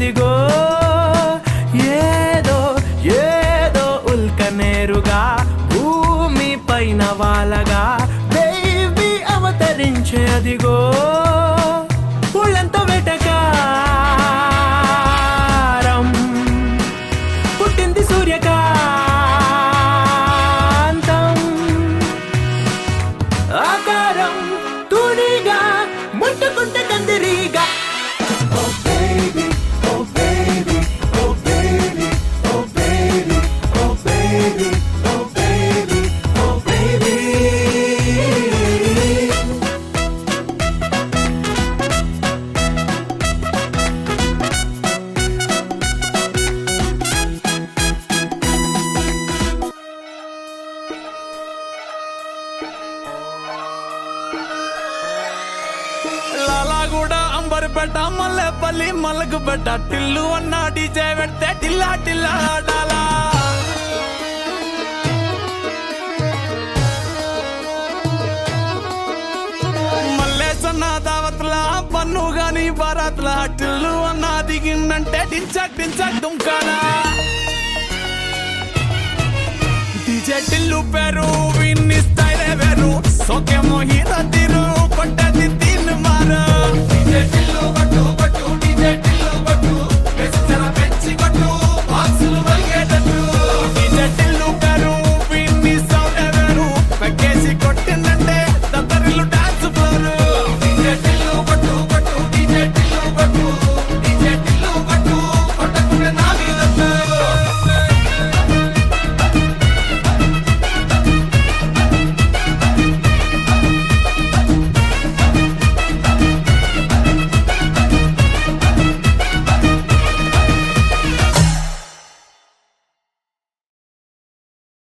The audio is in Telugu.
అదిగో ఏదో ఏదో ఉల్కనేరుగా భూమి పైన వాలగా బేబీ అవతరించే అదిగో పుళ్ళంతో వెటకారం పుట్టింది సూర్యకాంతం ఆకారం తూనిగా ముట్టుకుంటే కందిరీగా లాలాగూడ అంబర్పేట మల్లెపల్లి మలకుపేట టిల్లు అన్న డీజే పెడితే టిల్లా టిల్లా ఆడాలా మల్లేసన్న దావత్లా పన్ను గాని బారాత్లా టిల్లు అన్న దిగిందంటే టించక్ టించక్ దుంకాలా డీజే టిల్లు పేరు విన్ని స్టైలే వేరు సోకేమో